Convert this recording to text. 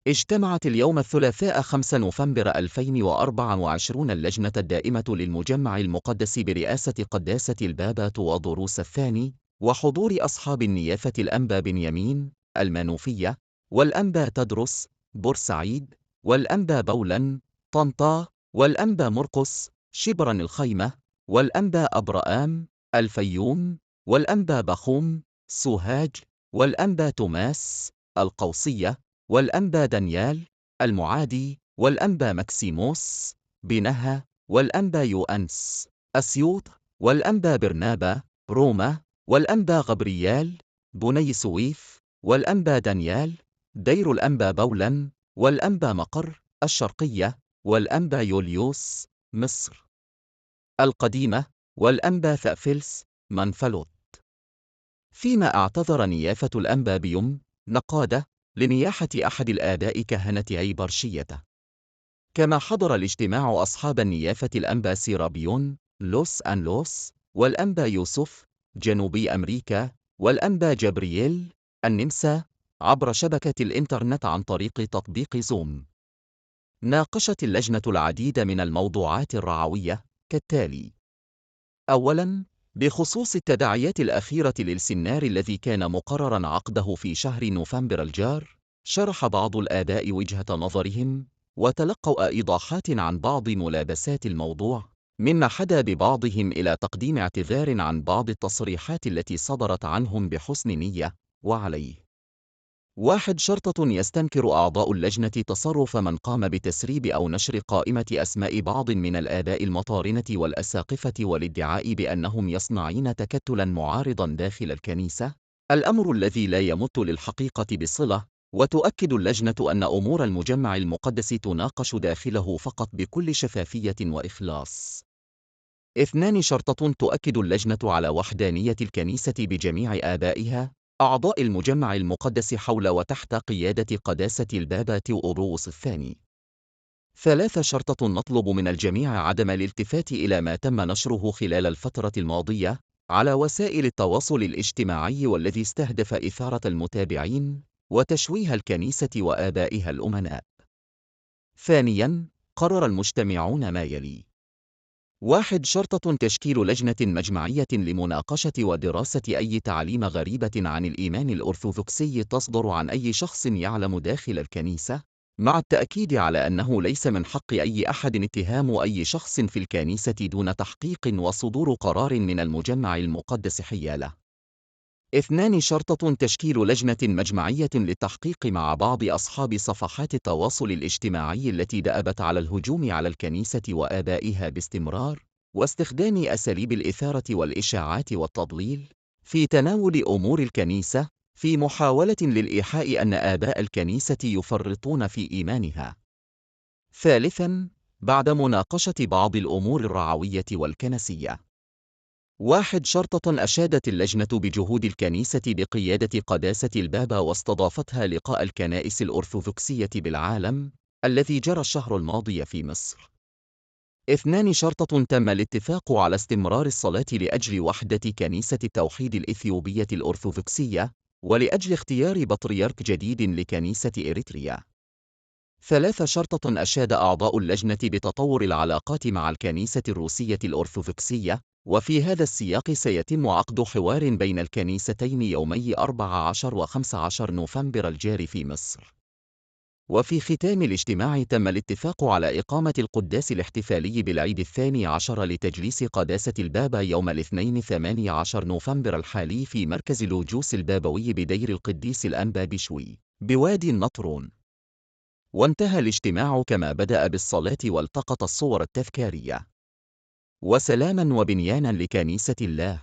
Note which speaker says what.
Speaker 1: اجتمعت اليوم الثلاثاء 5 نوفمبر 2024 اللجنة الدائمة للمجمع المقدس برئاسة قداسة البابا تواضروس الثاني، وحضور أصحاب النيافة الأنبا بنيامين المنوفية، والأنبا تدرس بورسعيد، والأنبا بولا طنطا، والأنبا مرقس شبرا الخيمة، والأنبا أبرام الفيوم، والأنبا بخوم سوهاج، والأنبا توماس القوصية، والأنبا دانيال المعادي، والأنبا مكسيموس بنها، والأنبا يوأنس أسيوط، والأنبا برنابا روما، والأنبا غبريال بني سويف، والأنبا دانيال دير الأنبا بولا، والأنبا مقر الشرقية، والأنبا يوليوس مصر القديمة، والأنبا ثأفلس منفلوط. فيما اعتذر نيافة الأنبا بيوم نقادة لنياحة أحد الآباء كهنة عيبرشية. كما حضر الاجتماع أصحاب النيافة الأنبا سيرابيون لوس أنلوس، والأنبا يوسف جنوبي أمريكا، والأنبا جبريل النمسا عبر شبكة الإنترنت عن طريق تطبيق زوم. ناقشت اللجنة العديد من الموضوعات الرعوية كالتالي: أولاً، بخصوص التداعيات الأخيرة للسنار الذي كان مقرراً عقده في شهر نوفمبر الجار، شرح بعض الآباء وجهة نظرهم، وتلقوا إيضاحات عن بعض ملابسات الموضوع، مما حدا ببعضهم إلى تقديم اعتذار عن بعض التصريحات التي صدرت عنهم بحسن نية. وعليه: 1. شرطة يستنكر أعضاء اللجنة تصرف من قام بتسريب أو نشر قائمة أسماء بعض من الآباء المطارنة والأساقفة والادعاء بأنهم يصنعين تكتلاً معارضاً داخل الكنيسة، الأمر الذي لا يمت للحقيقة بصلة، وتؤكد اللجنة أن أمور المجمع المقدس تناقش داخله فقط بكل شفافية وإخلاص. 2. شرطة تؤكد اللجنة على وحدانية الكنيسة بجميع آبائها أعضاء المجمع المقدس حول وتحت قيادة قداسة البابا تيؤوروس الثاني. 3. شرطة نطلب من الجميع عدم الالتفات إلى ما تم نشره خلال الفترة الماضية على وسائل التواصل الاجتماعي والذي استهدف إثارة المتابعين وتشويه الكنيسة وآبائها الأمناء. ثانياً، قرر المجتمعون ما يلي: 1. شرطة تشكيل لجنة مجمعية لمناقشة ودراسة أي تعاليم غريبة عن الإيمان الأرثوذكسي تصدر عن أي شخص يعلم داخل الكنيسة، مع التأكيد على أنه ليس من حق أي أحد اتهام أي شخص في الكنيسة دون تحقيق وصدور قرار من المجمع المقدس حياله. 2. شرطة تشكيل لجنة مجمعية للتحقيق مع بعض أصحاب صفحات التواصل الاجتماعي التي دأبت على الهجوم على الكنيسة وآبائها باستمرار، واستخدام أساليب الإثارة والإشاعات والتضليل في تناول أمور الكنيسة، في محاولة للإيحاء أن آباء الكنيسة يفرطون في إيمانها. ثالثاً، بعد مناقشة بعض الأمور الرعوية والكنسية: 1. شرطة أشادت اللجنة بجهود الكنيسة بقيادة قداسة البابا واستضافتها لقاء الكنائس الأرثوذكسية بالعالم الذي جرى الشهر الماضي في مصر. 2. شرطة تم الاتفاق على استمرار الصلاة لأجل وحدة كنيسة التوحيد الإثيوبية الأرثوذكسية ولأجل اختيار بطريرك جديد لكنيسة إريتريا. 3. شرطة أشاد أعضاء اللجنة بتطور العلاقات مع الكنيسة الروسية الأرثوذكسية، وفي هذا السياق سيتم عقد حوار بين الكنيستين يومي 14 و15 نوفمبر الجاري في مصر. وفي ختام الاجتماع تم الاتفاق على إقامة القداس الاحتفالي بالعيد 12 لتجليس قداسة البابا يوم الاثنين 18 نوفمبر الحالي في مركز لوجوس البابوي بدير القديس الأنبا بشوي بوادي النطرون. وانتهى الاجتماع كما بدأ بالصلاة والتقط الصور التذكارية. وسلاما وبنيانا لكنيسة الله.